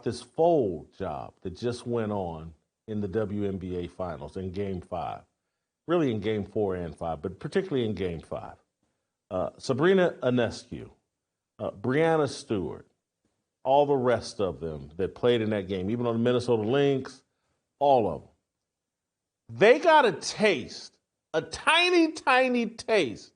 this fold job that just went on in the WNBA Finals in Game 5. Really in Game 4 and 5, but particularly in Game 5. Sabrina Ionescu, Breanna Stewart, all the rest of them that played in that game, even on the Minnesota Lynx, all of them. They got a taste, a tiny, tiny taste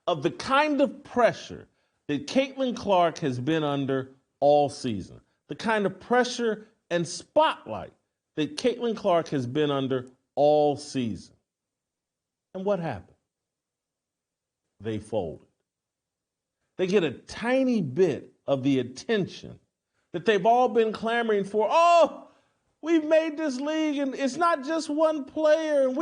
of the kind of pressure that Caitlin Clark has been under all season. The kind of pressure and spotlight that Caitlin Clark has been under all season. And what happened? They folded. They get a tiny bit of the attention that they've all been clamoring for. Oh, we've made this league, and it's not just one player, and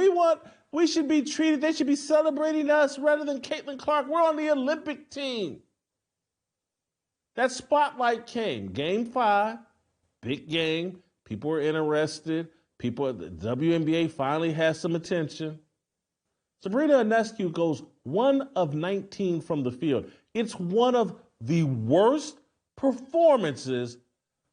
we should be treated, they should be celebrating us rather than Caitlin Clark. We're on the Olympic team. That spotlight came. Game 5, big game. People were interested. The WNBA finally has some attention. Sabrina Ionescu goes 1 of 19 from the field. It's one of the worst performances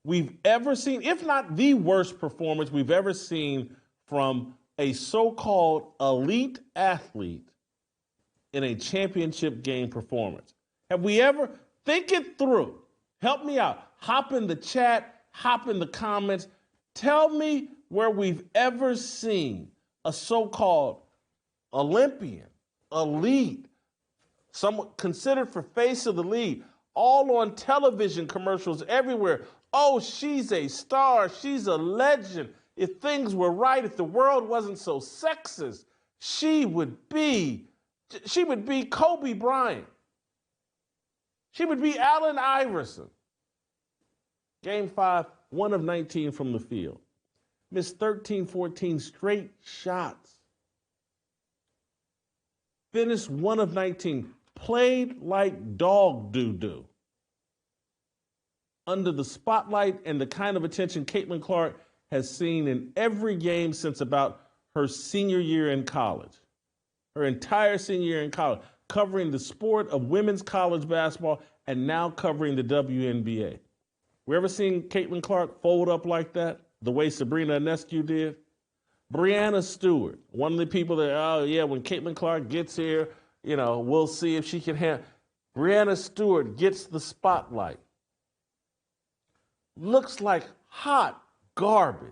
we've ever seen, if not the worst performance we've ever seen from a so-called elite athlete in a championship game performance. Have we ever? Think it through. Help me out. Hop in the chat, hop in the comments. Tell me where we've ever seen a so-called Olympian, elite, someone considered for face of the league, all on television commercials everywhere. Oh, she's a star. She's a legend. If things were right, if the world wasn't so sexist, she would be Kobe Bryant. She would be Allen Iverson. Game 5, 1 of 19 from the field. Missed 13, 14 straight shots. Finished 1 of 19. Played like dog doo-doo. Under the spotlight and the kind of attention Caitlin Clark has seen in every game since about her senior year in college. Her entire senior year in college, covering the sport of women's college basketball and now covering the WNBA. We ever seen Caitlin Clark fold up like that, the way Sabrina Ionescu did? Breanna Stewart, one of the people that, oh yeah, when Caitlin Clark gets here, we'll see if she can have. Breanna Stewart gets the spotlight. Looks like hot garbage.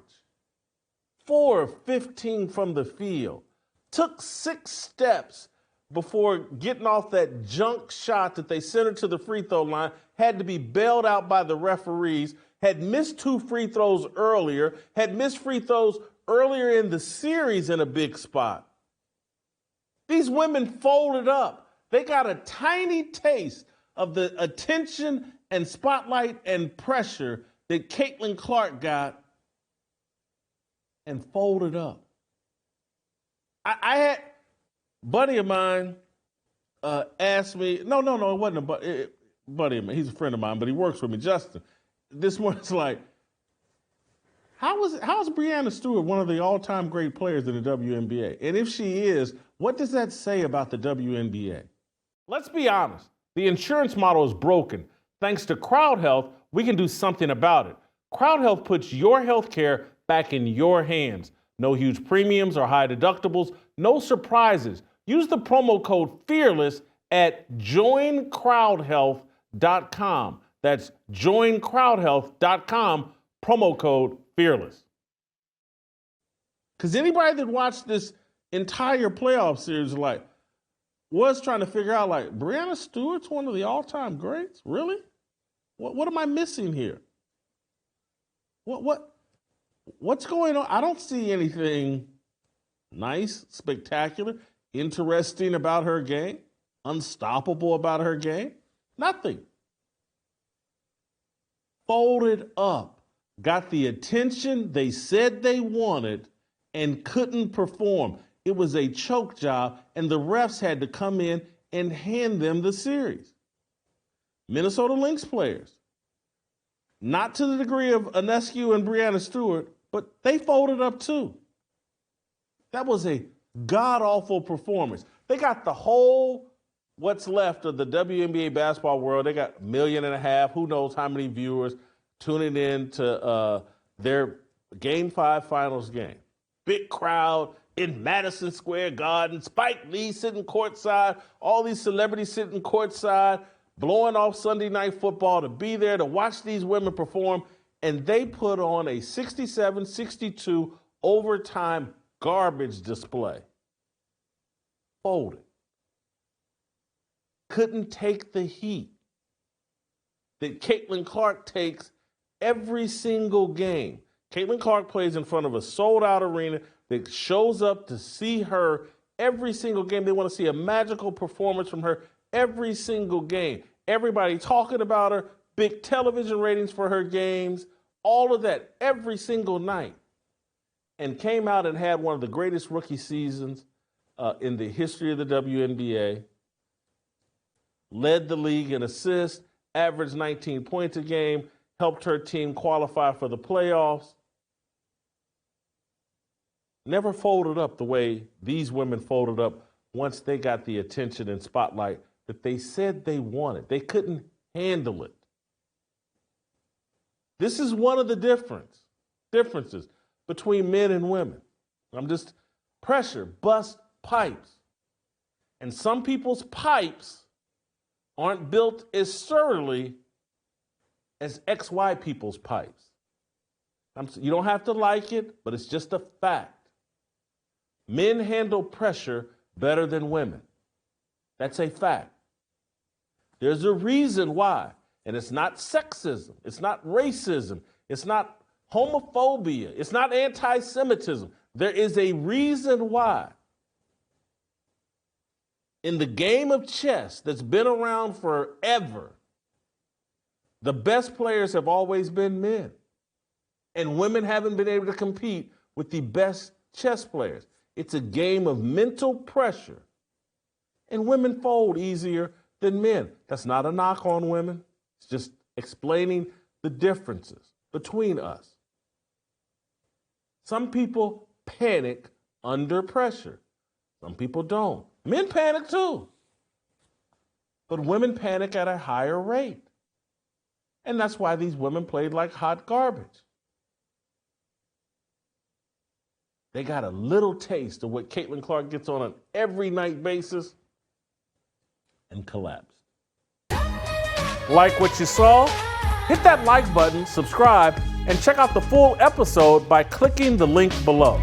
4 of 15 from the field. Took 6 steps before getting off that junk shot that they sent her to the free throw line. Had to be bailed out by the referees. Had missed 2 free throws earlier. Had missed free throws earlier in the series in a big spot. These women folded up. They got a tiny taste of the attention and spotlight and pressure that Caitlin Clark got and folded up. I had a buddy of mine asked me, no, it wasn't a buddy of mine. He's a friend of mine, but he works with me, Justin. This morning's like, how is Breanna Stewart one of the all-time great players in the WNBA? And if she is, what does that say about the WNBA? Let's be honest. The insurance model is broken. Thanks to Crowd Health, we can do something about it. Crowd Health puts your health care back in your hands. No huge premiums or high deductibles. No surprises. Use the promo code FEARLESS at joincrowdhealth.com. That's joincrowdhealth.com, promo code FEARLESS. Because anybody that watched this entire playoff series was trying to figure out, Breanna Stewart's one of the all-time greats? Really? What am I missing here? What's going on? I don't see anything nice, spectacular, interesting about her game, unstoppable about her game. Nothing. Folded up, got the attention they said they wanted, and couldn't perform. It was a choke job, and the refs had to come in and hand them the series. Minnesota Lynx players, not to the degree of Ionescu and Breanna Stewart, but they folded up too. That was a god-awful performance. They got the whole, what's left of the WNBA basketball world. They got 1.5 million, who knows how many viewers, tuning in to their Game 5 finals game. Big crowd in Madison Square Garden, Spike Lee sitting courtside, all these celebrities sitting courtside, blowing off Sunday Night Football to be there to watch these women perform, and they put on a 67-62 overtime garbage display. Folded. Couldn't take the heat that Caitlin Clark takes every single game. Caitlin Clark plays in front of a sold-out arena that shows up to see her every single game. They want to see a magical performance from her every single game. Everybody talking about her, big television ratings for her games, all of that every single night. And came out and had one of the greatest rookie seasons in the history of the WNBA. Led the league in assists, averaged 19 points a game, helped her team qualify for the playoffs. Never folded up the way these women folded up once they got the attention and spotlight that they said they wanted. They couldn't handle it. This is one of the differences between men and women. Pressure busts pipes. And some people's pipes aren't built as sturdily as XY people's pipes. You don't have to like it, but it's just a fact. Men handle pressure better than women. That's a fact. There's a reason why. And it's not sexism. It's not racism. It's not homophobia. It's not anti-Semitism. There is a reason why. In the game of chess that's been around forever, the best players have always been men. And women haven't been able to compete with the best chess players. It's a game of mental pressure. And women fold easier than men. That's not a knock on women. It's just explaining the differences between us. Some people panic under pressure. Some people don't. Men panic too. But women panic at a higher rate. And that's why these women played like hot garbage. They got a little taste of what Caitlin Clark gets on an every night basis and collapsed. Like what you saw? Hit that like button, subscribe, and check out the full episode by clicking the link below.